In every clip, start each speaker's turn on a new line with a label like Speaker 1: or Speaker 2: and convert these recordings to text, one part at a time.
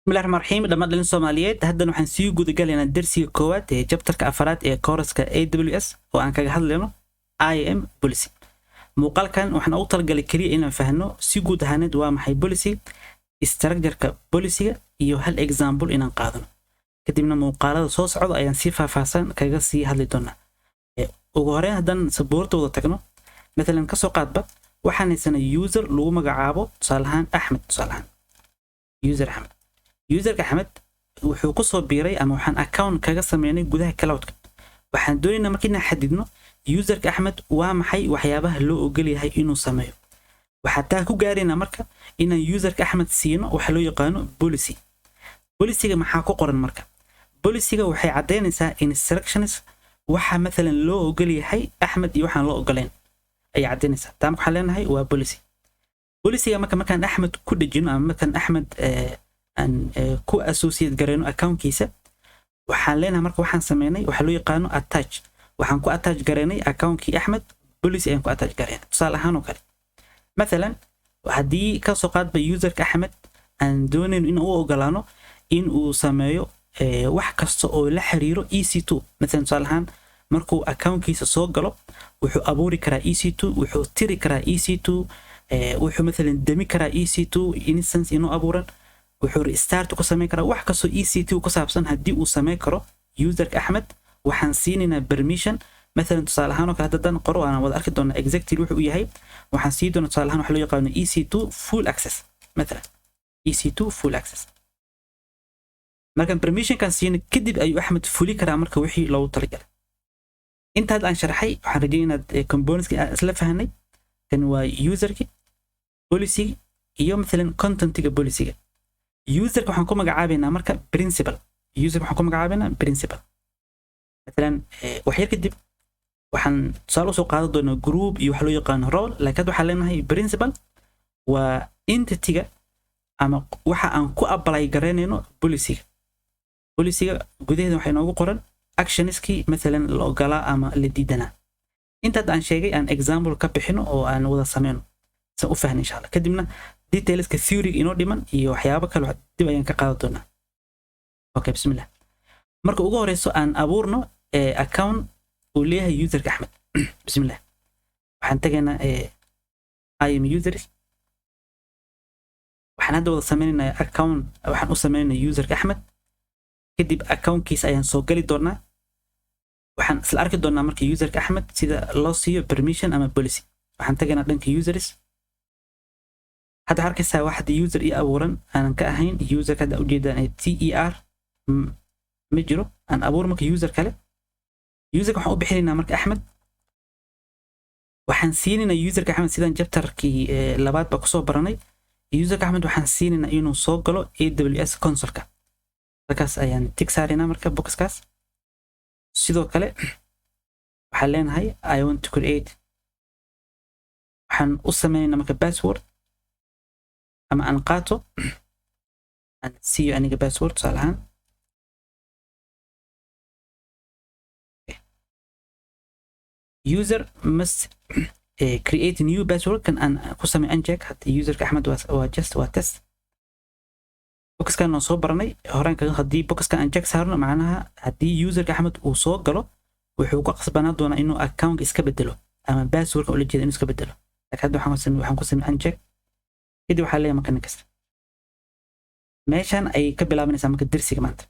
Speaker 1: بسم الله الرحمن الرحيم dhammaan dhalin Soomaaliyeed haddana waxaan sii guda galaynaa darsiga koowaad ee chapterka afaraad ee kooraska AWS oo aan kaga hadlayno IAM policy. Muuqaalkan waxaan ugu talagalay kaliya inaan fahno si guud ahaaneed waa maxay policy, structure-ka policy-ga iyo hal example inaan qaadano. Kadibna muuqaalada soo socda ayaan si faahfaahsan kaga sii hadli doonaa. Ugu horreyn haddaan sabuurtooda tagno, مثلا ka soo qaadba waxaan haysanaa user lagu magacaabo tusaale ahaan Axmed tusaale ahaan user Axmed userka Axmed wuxuu ku soo biiray ama waxaan account kaga sameynay gudaha cloud-ka. waxaan doonaynaa markii aan xadidno userka Axmed waa maxay waxyaabaha loo ogol yahay inuu sameeyo. waxaan taa ku gaaraynaa marka inaan userka Axmed siino waxa loo yaqaano policy. policy-ga maxaa ku qoran marka? policy-ga waxay cadeynaysaa instructions waxa مثلا loo ogol yahay Axmed iyo waxaan loo ogoleyn ay cadeynaysaa. taa waxaan leenahay waa policy. policy-ga markaan Axmed ku dhajino ama markaan Axmed aan ku associate gareyno account-kiisa waxaan leenahay marka waxaan sameynay waxa loo yaqaano attach. waxaan ku attach gareynay account-kii Axmed policy ayaan ku attach gareynay tusaale ahaan oo kale. مثلا haddii ka soo qaadba userka Axmed aan doonayno in uu ogolaano in uu sameeyo wax kasta oo la xiriiro EC2 مثلا tusaale ahaan markuu account-kiisa soo galo wuxuu abuuri karaa EC2 wuxuu tiri karaa EC2 wuxuu مثلا demi karaa EC2 instance inuu abuuran wuxuu restart ku sameyn karaa wax kasto EC2 ku saabsan haddii uu sameyn karo userka Axmed waxaan siinaynaa permission. مثلا tusaale ahaan oo kale haddaan qoro aan wada arki doonaa exactly wuxuu yahay waxaan sii doonaa tusaale ahaan waxa loo yaqaano EC2 full access مثلا EC2 full access. markaan permission kan siino kadib ayuu Axmed fuli karaa marka wixii loogu talagalay. inta aan sharaxay waxaan rajaynayaa inaad components-ka isla fahanay. kan waa userki policy iyo مثلا content-ga policy-ga. userka waxaan ku magacaabaynaa marka principal. userka waxaan ku magacaabaynaa principal. مثلا wax yar kadib waxaan tusaale soo qaadan doonaa group iyo waxa loo yaqaan role laakiin waxaan leenahay principal waa entity-ga ama waxa aan ku apply gareynayno policy-ga. policy-ga gudaheeda waxay noogu qoran actions-kii مثلا la ogolaa ama la diidanaa. inta aan sheegay aan example ka bixino oo aan wada sameyno si u fahno insha Allah. kadibna details-ka theory inoo dhiman iyo waxyaabo kale dib ayaan ka qaadan doonaa. okay bismillah. marka ugu horeyso aan abuurno account uu leeyahay userka Axmed. bismillah. waxaan tagaynaa IAM users. waxaan hadda wada sameynaynaa account waxaan u sameynaynaa userka Axmed. kadib account-kiisa ayaan soo gali doonaa. waxaan isla arki doonaa marka userka Axmed sida loo siiyo permission ama policy. waxaan tagaynaa dhanka users. hadda arkaysaa waxa user ii abuuran aanan ka ahayn userka hadda ujeedaan TER ma jiro aan abuur marka user kale. userka waxaan u bixinaynaa marka Axmed. waxaan siinaynaa userka Axmed sidaan chapterkii labaad ba kusoo baranay. userka Axmed waxaan siinaynaa inuu soo galo AWS console-ka. markaas ayaan tick saaraynaa marka boxkaas. sidoo kale waxaan leenahay I want to create. waxaan u sameynaynaa marka password ama aan qaato aan siiyo aniga password tusaale ahaan. user must create a new password kan aan ku sameey uncheck hatta userka Axmed waa just waa test. boxkan aan soo baranay horaan kaga haddii boxkan aan check saarno macnaha haddii userka Axmed uu soo galo wuxuu ku qasbanaa doonaa inuu account iska bedelo ama passwordka ula jeedo inuu iska bedelo. laakiin hadda waxaan ku sameey uncheck kadib waxaa leeyahay marka next. meeshan ay ka bilaabanaysaa marka darsiga maanta.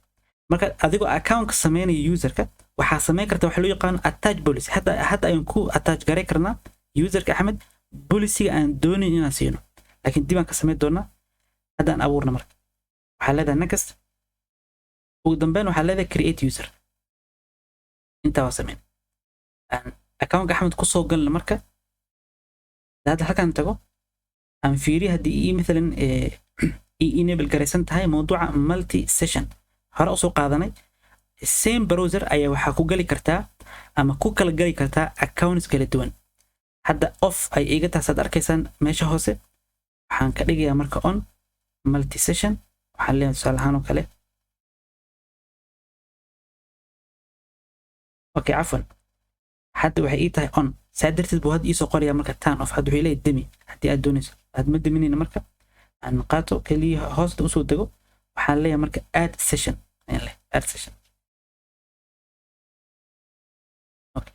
Speaker 1: marka adigoo account ka sameynaya userka waxaa sameyn kartaa waxa loo yaqaan attach policy. hadda ayaan ku attach garay karnaa userka Axmed policy-ga aan doonayn inaan siino laakiin dib aan ka sameyn doonaa. hadda aan abuurna marka waxaa leedahay next. ugu dambeyn waxaa leedahay create user. intaa waa sameyn aan account-ka Axmed ku soo galna marka hadda halkaan tago aan fiiriyo haddii مثلا enable garaysan tahay mawduuca multi session hore u soo qaadanay. same browser ayaa waxaa ku gali kartaa ama ku kala gali kartaa accounts kala duwan. hadda off ay iga taas aad arkaysaan meesha hoose waxaan ka dhigayaa marka on multi session. waxaan leeyahay tusaale ahaan oo kale okay cafwan hadda waxay ii tahay on saa darteed buu hadda ii soo qorayaa marka turn off. hadda wuxuu leeyahay demi haddii aad doonayso aad ma deminayna marka aan qaato kaliya hoosta usoo dego waxaan leeyahay marka add session ayaan leeyahay add session. Okay,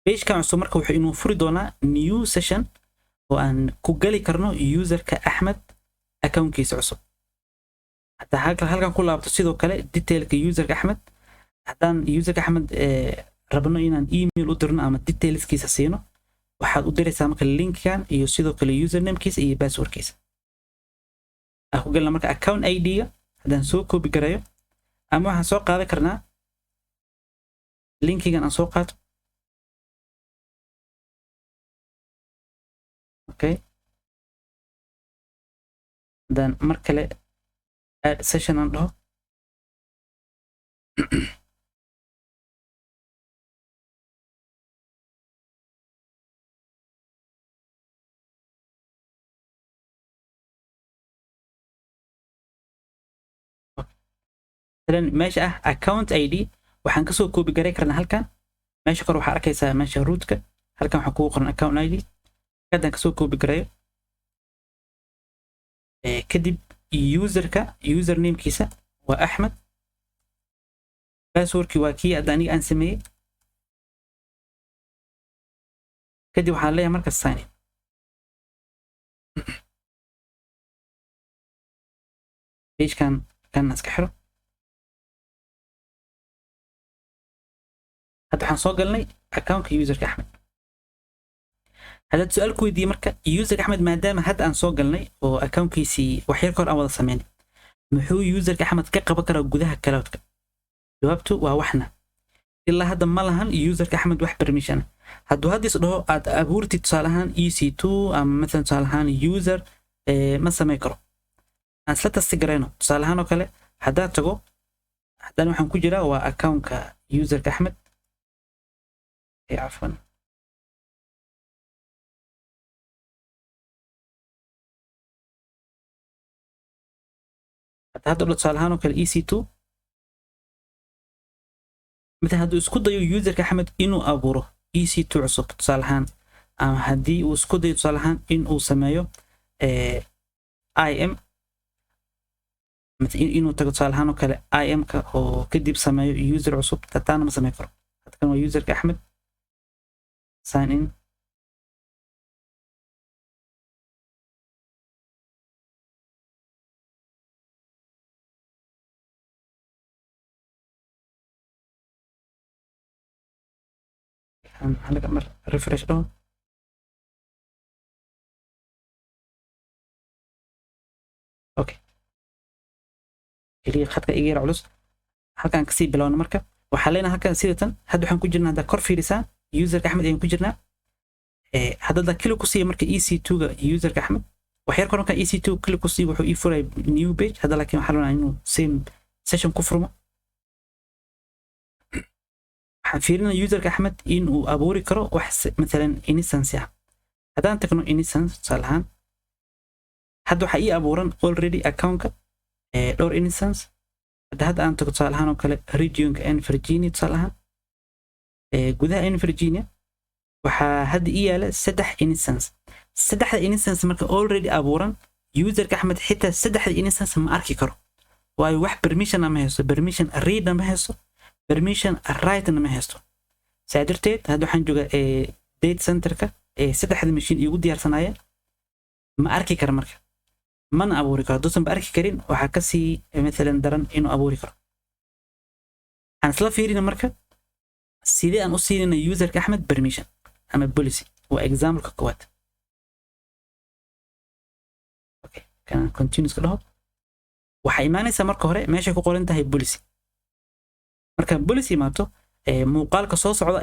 Speaker 1: pagekan cusub marka wuxuu inuu furi doonaa new session oo aan ku gali karno userka Axmed accountkiisa cusub. hataa halkan ku laabto sidoo kale detailka userka Axmed, haddaan userka Axmed rabno inaan email u dirno ama detailskiisa siino, waxaad u diraysaa marka linkan iyo sidoo kale usernamekiisa iyo passwordkiisa. aan ku galna marka account ID-ga haddaan soo copy garayo, ama waxaan soo qaadan karnaa linkigan aan soo qaato. okay, haddaan mar kale add session aan dhaho, meesha ah account ID waxaan ka soo copy garay karnaa halkan. meesha kor waxaa arkaysaa meesha rootka, halkan waxaa kugu qoran account ID. haddaan ka soo copy garayo, kadib userka usernamekiisa waa Axmed, passwordkii waa kii hadda aniga aan sameeyey. kadib waxaan leeyahay marka sign in. pagekan kan iska xiro. hadda waxaan soo galnay accountka userka Axmed. haddaad su-aal ku weydiiyey marka userka Axmed, maadaama hadda aan soo galnay oo accountkiisii waxyar kahor aan wada sameynay, muxuu userka Axmed ka qaban karaa gudaha cloudka? jawaabtu waa waxna. ilaa hadda ma lahan userka Axmed wax permission. hadduu hadda is dhaho aad abuurtid tusaale ahaan EC2 ama مثلا tusaale ahaan user ma samayn karo. aan isla tasti garayno tusaale ahaan oo kale, haddaan tago, haddaan waxaan ku jiraa waa accountka userka Axmed. عفوا هذا tusaale ahaan oo kale EC2 مثلا hadduu isku dayo userka Axmed inuu abuuro EC2 cusub tusaale ahaan, ama haddii uu isku dayo tusaale ahaan inuu sameeyo IM, inuu tago tusaale ahaan oo kale IM-ka oo kadib sameeyo user cusub, taana ma samayn karo. halkan waa userka Axmed, sign in. هلا مر ريفرش له. اوكي اللي خدك ايجير علوس halkan ka sii bilowna marka waxaa leenahay halkan sidatan hadda waxaan ku jirnaa hadda kor fiirisaa userka Axmed ayaan ku jirnaa. hadda kili ku sii marka EC2ga userka Axmed waxyar kor marka EC2 kili ku sii wuxuu ii furay new page. hadda laakiin waxaa leenahay inuu same session ku furmo. waxaan fiirinaa userka Axmed inuu abuuri karo wax مثلا instance ah. haddaan tagno instance tusaale ahaan, hadda waxaa ii abuuran already accountka dhowr instance. hadda aan tago tusaale ahaan oo kale regionka n Virginia tusaale ahaan, gudaha n Virginia waxaa hadda ii yaala 3 instance. 3 instance marka already abuuran, userka Axmed xitaa 3 instance ma arki karo, waayo wax permission ma haysto. permission read ma haysto, permission write ma haysto. saa darteed hadda waxaan joogaa data centerka 3 machine igu diyaarsanaya, ma arki karo marka, mana abuuri karo. hadduusan ba arki karin waxaa kasii مثلا daran inuu abuuri karo. aan isla fiirina marka sidee aan u siinayna userka Axmed permission ama policy. waa example-ka koowaad. okay, kan continuous ka dhaho, waxaa imaanaysaa marka hore meeshay ku qoran tahay policy. marka policy imaato, muuqaalka soo socda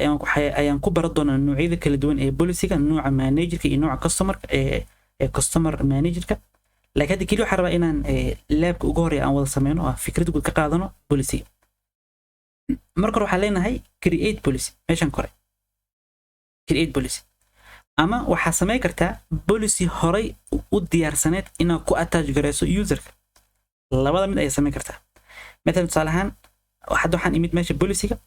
Speaker 1: ayaan ku baran doonaa noocyada kala duwan ee policy-ga, nooca managerka iyo nooca customer-ka customer managerka. laakiin hadda keli waxaan rabaa inaan laabka ugu horeeya aan wada sameyno oo fikrad guud ka qaadano policy. marka hore waxaan leenahay create policy meeshan kore, create policy. ama waxaa samayn kartaa policy horay u diyaarsaneed inaad ku attach garayso userka. labada mid ayaa samayn kartaa. مثلا tusaale ahaan hadda waxaan imid meesha policy-ga,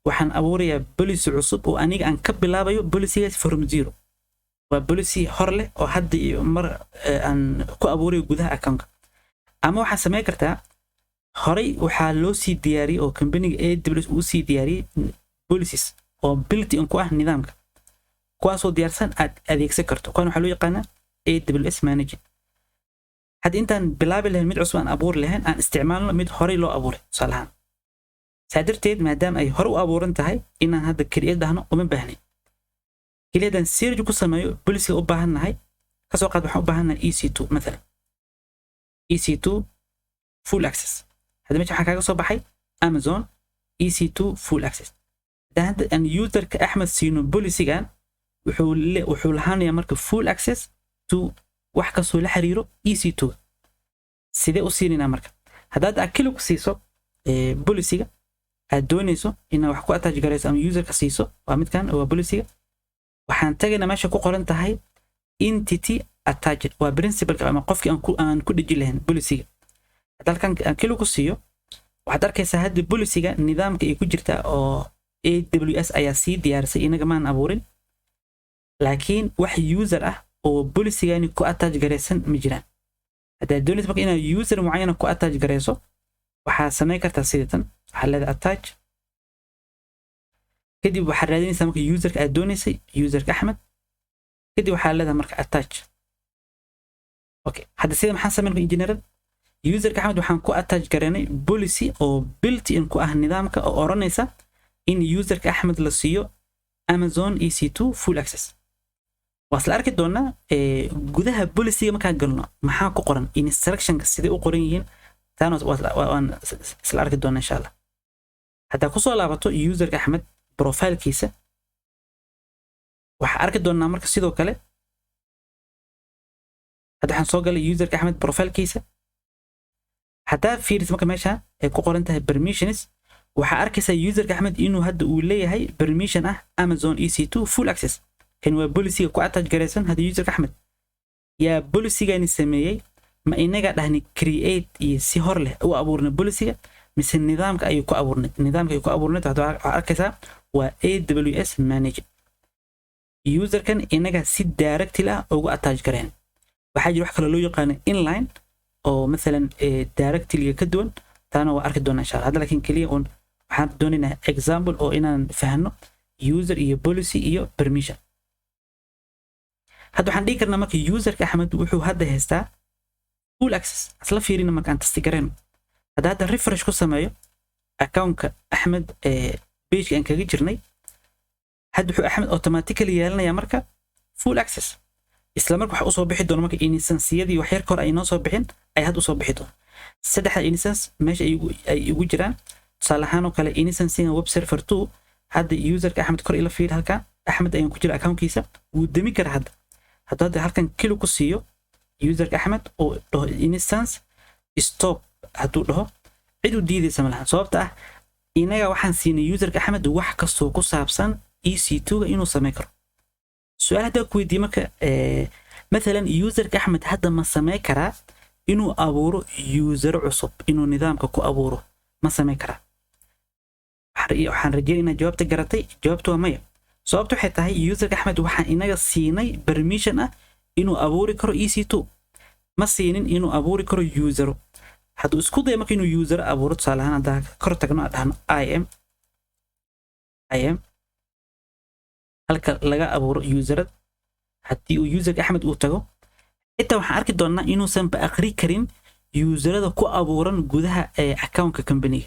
Speaker 1: waxaan abuurayaa policy cusub oo aniga aan ka bilaabayo policy-gaas from zero. waa policy hor leh oo hadda mar aan ku abuurayo gudaha accountka. ama waxaa samayn kartaa horey waxaa loo sii diyaariyey oo company AWS uu sii diyaariyey policies oo built in ku ah nidaamka kuwaasoo diyaarsan aad adeegsan karto kuwan waxaa loo yaqaanaa AWS management hadda intaan bilaabi lahayn mid cusub aan abuuri lahayn aan isticmaalno mid horey loo abuuray tusaalahaan saa darteed maadaama ay hore u abuuran tahay inaan hadda create dhahno uma baahnayn keliyadan search ku sameeyo policy u baahannahay kasoo qaad waxaan u baahannahay EC2 مثلا EC2 full access هذا meesha waxaa kaaga soo baxay Amazon EC2 full access hadda aan userka Axmed siino policygan wuxuu lahaanayaa marka full access to wax kasoo la xiriiro EC2 sidee u siinayna marka haddaad akili ku siiso policyga aad doonayso inaad wax ku attach garayso ama userka siiso waa midkan waa policyga waxaan tagaynaa meesha ku qoran tahay entity attached waa principal ama qofkii aan ku dhigi lahayn policyga halkan akili ku siiyo waxaad arkaysaa hadda policyga nidaamka ay ku jirta oo AWS ayaa sii diyaarisay inaga maan abuurin laakiin wax user ah oo policygaani ku attach garaysan ma jiraan haddaad doonayso marka inaad user mucayan ku attach garayso waxaad samayn kartaa sidatan waxaad leedahay attach kadib waxaad raadinaysaa marka userka aad doonaysay userka Axmed kadib waxaad leedahay marka attach okay hadda sida maxaan samayn engineer userka Axmed waxaan ku attach garaynay policy oo built in ku ah nidaamka oo oranaysa in userka Axmed la siiyo Amazon EC2 full access wasla arki doona gudaha policyga marka galno maxaa ku qoran instructionka sidee u qoran yihiin taana waan isla arki doona insha Allah hadda ku soo laabato userka Axmed profilekiisa waxa arki doona marka sidoo kale hadda waxaan soo galay userka Axmed profilekiisa hadda fiiris marka meesha ay ku qoran tahay permissions waxa arkaysaa userka Axmed inuu hadda uu leeyahay permission ah Amazon EC2 full access kan waa policy ku attach garaysan hadda userka Axmed yaa policygaani sameeyay ma inaga dhahni create iyo si hor leh u abuurna policyga mise nidaamka ay ku abuurnay hadda arkaysaa waa AWS manage userkan inaga si directly ah ugu attach gareen waxaa jira wax kale loo yaqaan inline oo مثلا directly ka duwan taana waa arki doona insha Allah hadda laakiin kaliya waxaan doonaynaa example oo inaan fahno user iyo policy iyo permission hadda waxaan dhigi karnaa marka userka Axmed wuxuu hadda haystaa full access asla fiirina marka aan testi garayno hadda refresh ku sameeyo accountka Axmed page aan kaga jirnay hadda wuxuu Axmed automatically yeelanayaa marka full access isla marka waxa uu soo bixi doona marka instance-yadii wax yar kor ay noo soo bixin ay had u soo bixi doona saddexda instance meesha ay ugu jiraan tusaalahaan oo kale instance-ga web server 2 hadda userka Axmed kor ila fiir halka Axmed ayaan ku jira accountkiisa wuu demi karaa hadda halkan kilo ku siiyo userka Axmed oo dhaho instance stop haduu dhaho cid u diidaysa malahan sababta ah inaga waxaan siinay userka Axmed wax kastoo ku saabsan EC2 inuu sameeyo karo su'aal hadda ku weydiin marka مثلا userka Axmed hadda ma sameey karaa inuu abuuro user cusub inuu nidaamka ku abuuro ma sameey karaa waxaan rajaynayaa jawaabta garatay jawaabtu waa maya sababtu waxay tahay userka Axmed waxaan inaga siinay permission ah inuu abuuri karo EC2 ma siinin inuu abuuri karo user hadduu isku dayo marka inuu user abuuro tusaalahaan hadda kor tagno adahno IM halka laga abuuro user haddii uu userka Axmed uu tago inta waxaan arki doonaa inuusan ba akhri karin userada ku abuuran gudaha accountka company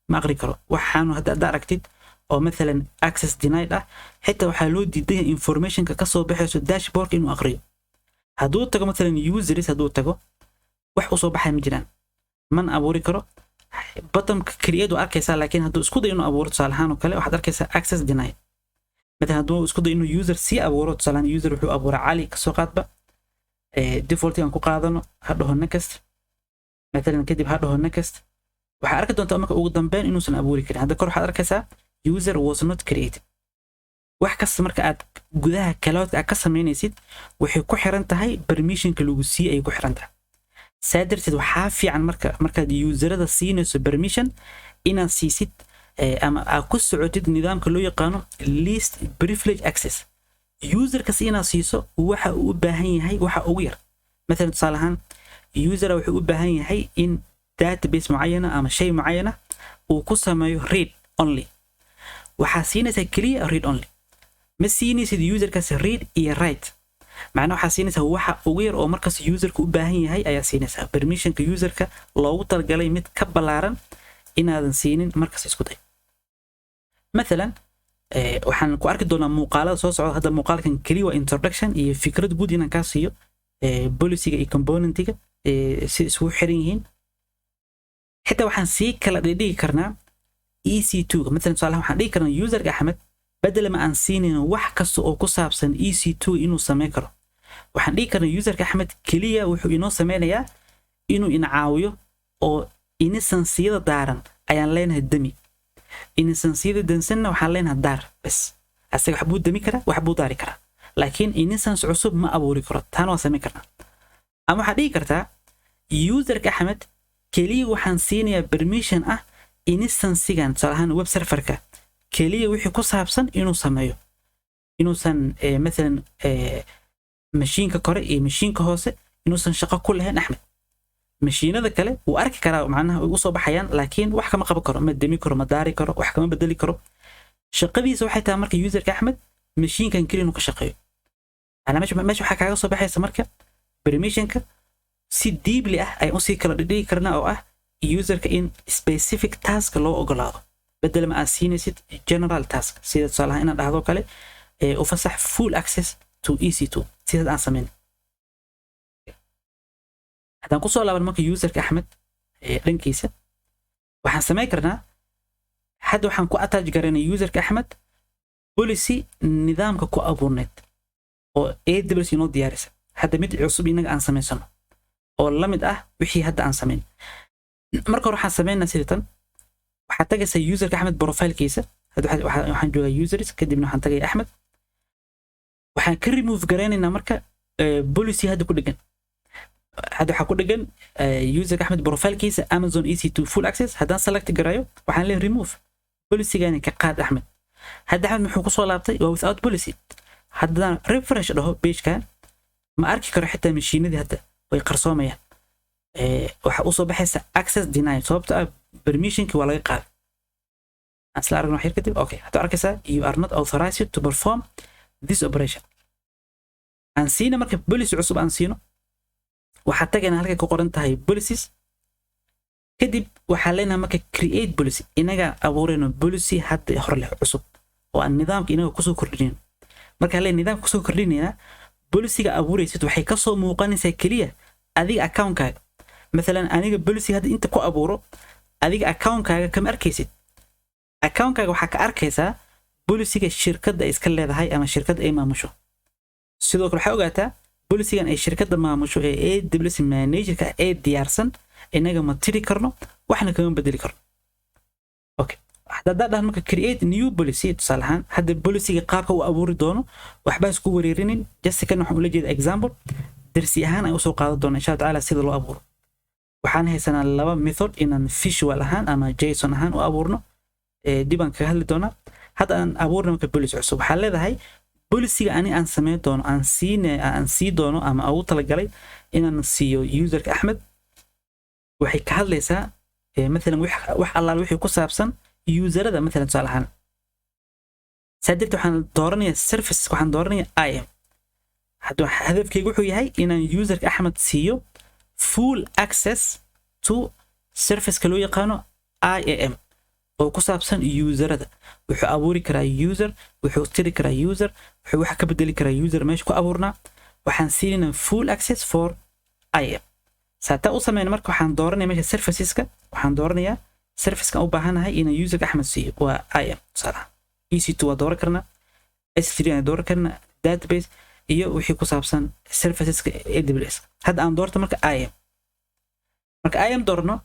Speaker 1: ma akhri karo waxaanu hadda aragtid oo مثلا access denied ah xitaa waxaa loo diiday informationka ka soo baxayso dashboard inuu akhriyo hadduu tago مثلا users hadduu tago wax u soo baxay ma jiraan man abuuri karo bottomka create oo arkaysaa laakiin hadduu isku dayo inuu abuuro tusaalahaan oo kale waxaad arkaysaa access denied مثلا hadduu isku dayo inuu user si abuuro tusaalahaan user wuxuu abuuraa cali ka soo qaadba default aan ku qaadano hadhow next مثلا kadib hadhow next waxa arki doontaa marka ugu dambeyn inuusan abuuri karin hadda kor waxaad arkaysaa user was not created wax kasta marka aad gudaha cloud ka sameynaysid waxay ku xiran tahay permissionka lagu siiyay ay ku xiran tahay saadirtid waxa fiican marka userada siinayso permission inaad siisid ama aad ku socotid nidaamka loo yaqaano least privilege access userka inaad siiso waxa uu u baahan yahay waxa ugu yar مثلا tusaalahaan user wuxuu u baahan yahay in database معينة أما شيء معينة وكسميه read only وحاسينيسا كليا read only ما سينيسا user كاس read إيه write معناه حاسينيسا waxa ugu yar oo markaas userka u baahan yahay ayaa siinaysa permissionka userka loogu talagalay mid ka balaaran inaadan siinin markaas isku day مثلا waxaan ku arki doonaa muuqaalada soo socda hadda muuqaalkan kaliya waa introduction iyo fikrad guud inaan ka siiyo policy-ga iyo component-ga si isugu xiran yihiin xitaa waxaan sii kala dhigi karnaa EC2 مثلا tusaalahan waxaan dhigi karnaa userka Axmed بدل ما aan siinin wax kasta oo ku saabsan EC2 inuu sameyn karo waxaan dhigi karnaa userka Axmed kaliya wuxuu inoo sameynayaa inuu ina caawiyo oo instance-yada daaran ayaan leenahay dami instance-yada dansanna waxaan leenahay daar bas asaga wax buu dami karaa wax buu daari karaa laakiin instance cusub ma abuuri karo taan waa sameyn karnaa ama waxaad dhigi kartaa userka Axmed kaliya waxaan siinayaa permission ah instance-gan tusaalahan web server-ka kaliya wixii ku saabsan inuu sameeyo inuusan مثلا mashiinka kore iyo mashiinka hoose inuusan shaqo ku lahayn Axmed mashiinada kale uu arki karaa macnaha ugu soo baxayaan laakiin wax kama qaban karo ma dami karo ma daari karo wax kama bedeli karo shaqadiisa waxay tahay marka userka Axmed mashiinkan kaliya inuu ka shaqeeyo ana meesha waxa kaaga soo baxaysa marka permissionka si deeply ah ay u sii kala dhigi karnaa oo ah userka in specific task loo ogolaado بدل ما أسينيسيد general task سيدا تصالح إنا دهدو كالي وفسح full access to EC2 سيدا أنسامين هذا نقصه لابد ماك user كأحمد لنكيسة وحن سماي كرنا حد وحن كو أتاج قرينا user كأحمد بوليسي نظام كو أبورنت أو AWS نود ديارسة حد مد عصب إنك أنسامين سنو أو لمد وحي هذا أنسامين مركو روح أنسامين نسيرتن waxaa tagaysa userka Axmed profile-kiisa waxaan joogaa users kadibna waxaan tagay Axmed waxaan ka remove gareynaynaa marka policy hadda ku dhigan waxa ku dhigan userka Axmed profile-kiisa Amazon EC2 full access haddaan select gareeyo waxaan leeyahay remove policy-gaani ka qaad Axmed hadda Axmed muxuu ku soo laabtay waa without policy haddaan refresh dhaho page-kan ma arki karo xitaa mashiinadii hadda way qarsoomayaan waxa u soo baxaysa access denied sababtoo ah permission-ki waa laga qaaday asla aragno xir kadib okay hadda arkaysa you are not authorized to perform this operation aan siina marka policy cusub aan siino waxa tagayna halka ku qoran tahay policies kadib waxa leenahay marka create policy inaga abuurayno policy hadda hor leh cusub oo aan nidaamka inaga ku soo kordhinayno marka leen nidaamka ku soo kordhinayna policy-ga abuuraysid waxay ka soo muuqanaysaa kaliya adiga account-kaaga مثلا aniga policy hadda inta ku abuuro adiga account-kaaga kama arkaysid account-kaaga waxa ka arkaysaa policy-ga shirkadda iska leedahay ama shirkadda ay maamusho sidoo kale waxa ogaataa policy-gan ay shirkadda maamusho ee AWS manager-ka ee diyaarsan inaga ma tiri karno waxna kama bedeli karno okay hadda dhahan marka create new policy tusaalahan hadda policy-ga qaabka uu abuuri doono waxba isku wareerinin just kan waxaan ula jeedaa example darsi ahaan ay u soo qaadan doona insha Allah sida loo abuuro waxaan haysanaa laba method inaan visual ahaan ama JSON ahaan u abuurno dibaan ka hadli doona hadda aan abuurno marka policy cusub waxaan leedahay policy-ga ani aan sameyn doono aan sii doono ama ugu talagalay inaan siiyo userka Axmed waxay ka hadlaysaa مثلا wax allaal wixii ku saabsan userada مثلا tusaalahan saadirta waxaan dooranayaa service waxaan dooranayaa IAM hadda hadafkaygu wuxuu yahay inaan userka Axmed siiyo full access to service loo yaqaano IAM oo ku saabsan userada wuxuu abuuri karaa user wuxuu tiri karaa user wuxuu wax ka bedeli karaa user meesha ku abuurnaa waxaan siinaa full access for IAM saata u sameeyna marka waxaan dooranayaa meesha serviceska waxaan dooranayaa service-ka u baahanahay inaan userka Axmed siiyo waa IAM salaam EC2 waa dooran karnaa S3 aan dooran karnaa database iyo wixii ku saabsan serviceska AWS hadda aan doorto marka IAM doorno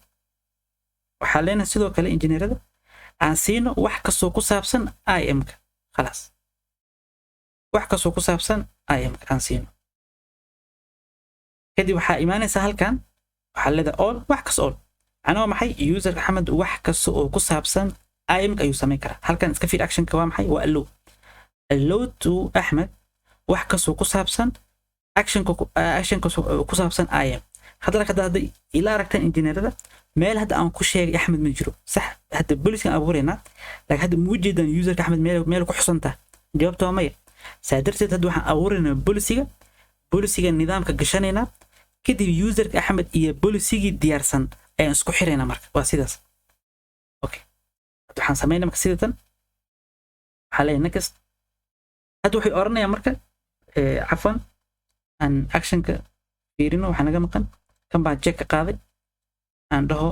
Speaker 1: waxa leena sidoo kale injineerada aan siino wax kastoo ku saabsan IAM-ka خلاص wax kastoo ku saabsan IAM-ka aan siino kadib waxa iimaanaysa halkan waxa leedahay all wax kasto all anoo maxay userka Axmed wax kasto oo ku saabsan IAM-ka ayuu sameyn karaa halkan iska fiir action-ka waa maxay waa allow to Axmed wax kastoo ku saabsan action ku saabsan IAM hadda ila aragtaan injineerada meel hadda aan ku sheegay axmed ma jiro sax hadda policy aan abuurayna laakiin hadda muu jeedaan userka axmed meel ku xusanta jawaabtu waa maya saa darteed hadda waxaan abuuraynaa policyga nidaamka gashanayna kadib userka axmed iyo policygii diyaarsan ayaan isku xiraynaa marka waa sidaas okay hadda waxaan samaynaa marka sidatan waxaa leeyahay next hadda waxay oranayaan marka cafwan aan actionka fiirino waxaa naga maqan kan baan check ka qaaday aan dhaho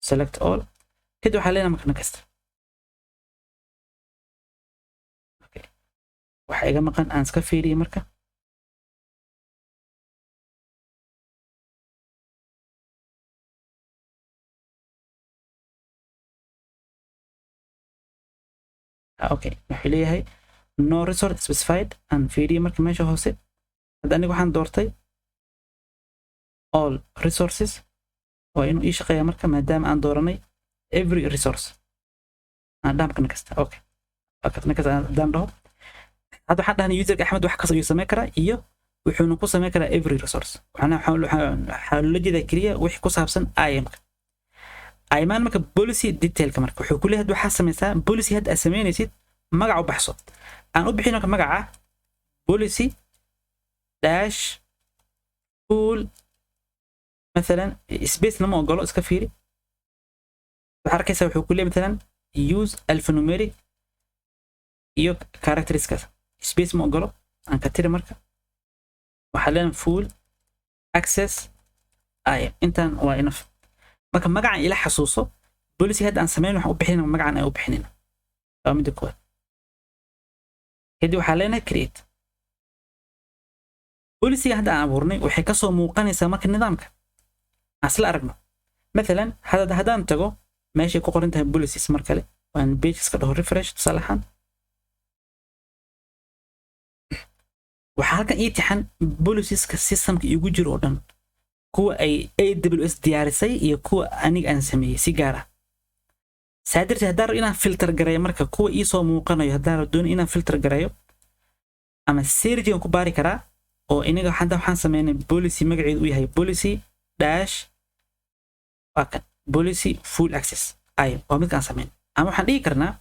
Speaker 1: select all kadib waxaa leenahay marka next okay waxa iga maqan aan iska fiiriyo marka okay wuxuu leeyahay no resource specified aan fiiriyo marka meesha hoose hadda aniga waxaan doortay all resources waa inuu ii shaqeeya marka maadaama aan dooranay every resource aan dhaamkana kasta okay akadna kasta aan dhaho hadda waxaan dhahnay userka axmed wax kasta ayuu samayn karaa iyo wuxuuna ku samayn karaa every resource waxaa loola jeedaa keliya wixii ku saabsan imka imaan marka policy detailka marka wuxuu ku leeyahay waxaa samaysaa policy hadda aad samaynaysid magac u baxso aan u bixin marka magaca policy dash full مثلا سبيس لما اقوله اسكا فيري بحركه يسوي كل مثلا يوز الفنوميريك يو كاركترز كذا سبيس ما اقوله ان كتير مركه وحاليا فول اكسس اي انت وانف marka magacan ila xasuuso policy hadda aan sameeyno waxa u bixinaa magacan ay u bixinina waa mid koowaad kadib waxaa leenahay create policy hadda aan abuurnay waxay ka soo muuqanaysaa marka nidaamka asla aragno مثلا hadaan tago meeshay ku qoran tahay policies mar kale waan pages ka dhaho refresh tusalahan waxa halkan ii tixan policies ka systemka igu jiro oo dhan kuwa ay AWS diyaarisay iyo kuwa aniga aan sameeyay si gaar ah saadirta hadaan inaan filter gareeyo marka kuwa ii soo muuqanayo hadaan doon inaan filter gareeyo ama search ku baari karaa oo inaga hadda waxaan sameeynay policy magaceedu uu yahay policy dash policy full access ay waa mid aan sameyn ama waxaan dhigi karnaa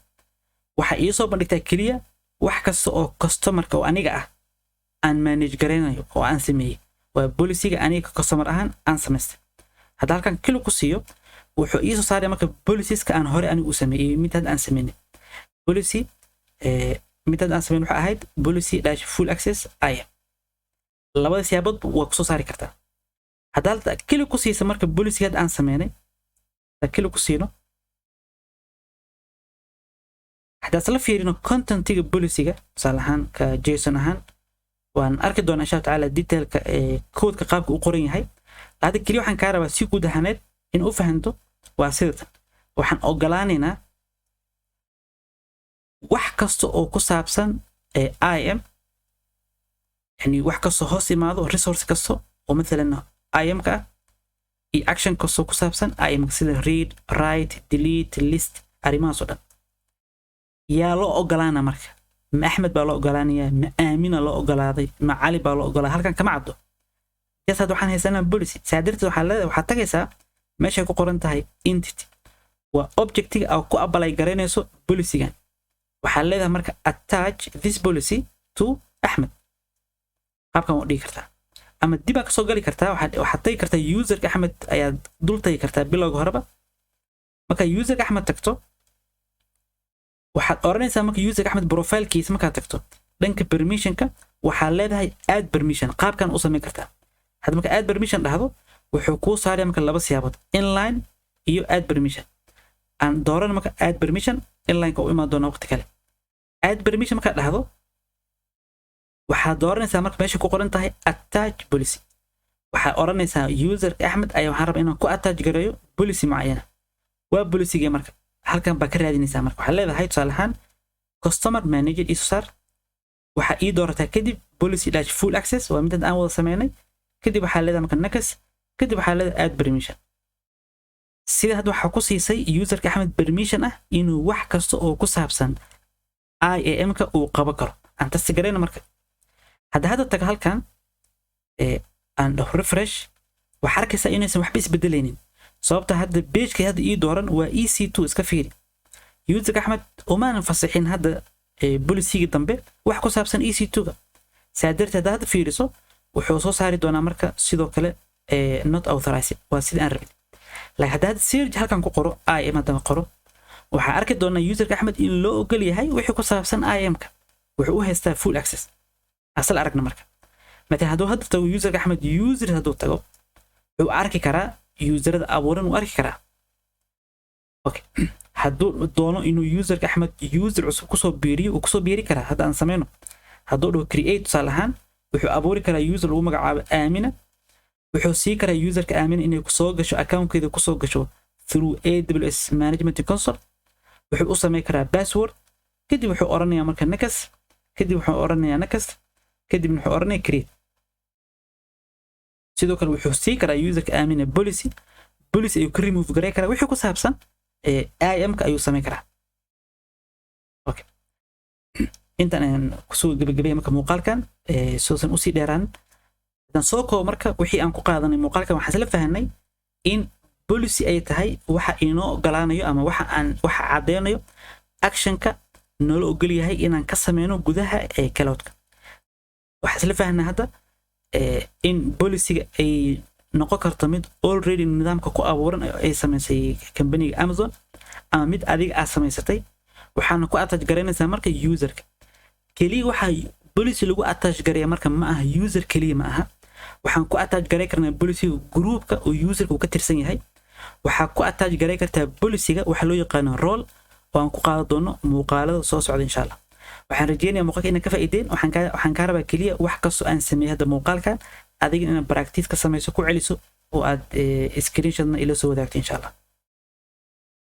Speaker 1: waxa ii soo bandhigtaa kaliya wax kasta oo customer-ka oo aniga ah aan manage gareynayo oo aan sameeyay waa policy-ga aniga customer ahaan aan sameystay hadda halkan kali ku siiyo wuxuu ii soo saaray marka policies-ka aan hore anigu u sameeyay mid aan sameynay policy mid aan sameyn waxa ahayd policy dash full access ay labada siyaabood waa ku soo saari kartaa hadda kali ku siisa marka policy aan sameynay kali ku siino hadda la fiirino content-iga policy-ga salahan ka JSON ahaan waan arki doonaa insha Allah detailka code-ka qaabka uu qoran yahay hadda kali waxaan ka rabaa si guud ahaaneed in uu fahanto waa sidatan waxaan ogolaanaynaa wax kasta oo ku saabsan IAM يعني wax kasta hoos imaado resource kasta oo مثلا IAM ka iyo action kasta ku saabsan IAM sida read write delete list arimahaas oo dhan yaa loo ogolaana marka ma Axmed baa loo ogolaanaya ma Aamina loo ogolaaday ma Cali baa loo ogolaaday halkan kama caddo jasad waxaan haysanaa policy saadirta waxaa tagaysaa meesha ku qoran tahay entity waa objectiga aad ku apply gareynayso policy-gan waxaa leedahay marka attach this policy to Axmed qaabkan u dhigi kartaa ama dib ka soo gali kartaa waxaad tagi kartaa userka Axmed ayaad dul tagi kartaa bilowga horeba marka userka Axmed tagto waxaad oranaysaa marka userka Axmed profile-kiisa marka tagto dhanka permission-ka waxaa leedahay add permission qaabkan u sameyn kartaa hadda marka add permission dhahdo wuxuu ku saaray marka laba siyaabood inline iyo add permission aan dooran marka add permission inline ka u imaan doona waqti kale add permission marka dhahdo waxaad dooranaysaa marka meesha ku qoran tahay attach policy waxaad oranaysaa userka Axmed ayaa waxaan rabaa inaan ku attach gareeyo policy macayana waa policy-ga marka halkan baa ka raadinaysaa marka waxaad leedahay tusaale ahaan customer manager isar waxa ii doorataa kadib policy dash full access waa mid aan wada sameynay kadib waxaa leedahay marka next kadib waxaa leedahay add permission sida hadda waxa ku siisay userka Axmed permission ah inuu wax kasta oo ku saabsan IAM-ka uu qaban karo aan tasgareyna marka hadda tag halkan aan refresh waxa arkaysaa inaysan waxba isbedelaynin sababta hadda pageka hadda ii dooran waa EC2 iska fiiri user Axmed uma fasaxin hadda policy dambe wax ku saabsan EC2ga saadirta hadda fiiriso wuxuu soo saari doonaa marka sidoo kale not authorized waa sida aan rabay laakiin hadda search halkan ku qoro IAM hadda qoro waxa arki doonaa user Axmed in loo ogol yahay wixii ku saabsan IAM-ka wuxuu u haystaa full access asal aragna marka مثلا هادو هاد تاو يوزر احمد يوزر هادو تاو او اركي كرا يوزر ابورن واركي كرا اوكي هادو دونو انو يوزر احمد يوزر عصب كسو بيري كرا هذا ان سمينو هادو دو كرييت صالحان وحو ابوري كرا يوزر لو مغعاب امنه وحو سي كرا يوزر كامن انو كسو غشو اكونت كيدا كسو غشو through AWS management console وحو او سمي كرا باسورد كدي وحو اورنيا marka next كدي وحو اورنيا next كدي وحو اورنيا create sidoo kale wuxuu sii karaa userka aamina policy ayuu ka remove garay karaa wixii ku saabsan IAM-ka ayuu sameyn karaa okay intaan kusoo gabagabay marka muuqaalkan soosan u sii dheeraan dan soo koob marka wixii aan ku qaadanay muuqaalkan waxaan isla fahanay in policy ay tahay waxa inoo ogolaanayo ama waxa cadeynayo actionka noo ogol yahay inaan ka sameeyno gudaha cloud-ka waxaan isla fahanay hadda in policy ay noqon karto mid already nidaamka ku abuuran ay sameysay company Amazon ama mid adiga aad sameysatay waxaana ku attach gareynaysaa marka userka kaliya waxa policy lagu attach gareeya marka ma aha user kaliya ma aha waxaan ku attach gareey karnaa policy groupka oo userka uu ka tirsan yahay waxa ku attach gareey kartaa policyga waxa loo yaqaan role oo aan ku qaadan doono muuqaalada soo socda insha Allah waxaan rajeynayaa muuqaalka inaan ka faa'iideen waxaan ka rabaa kaliya wax kasto aan sameeyo hadda muuqaalkan adiga inaad practice ka sameyso ku celiso oo aad screenshotna ila soo wadaagto insha Allah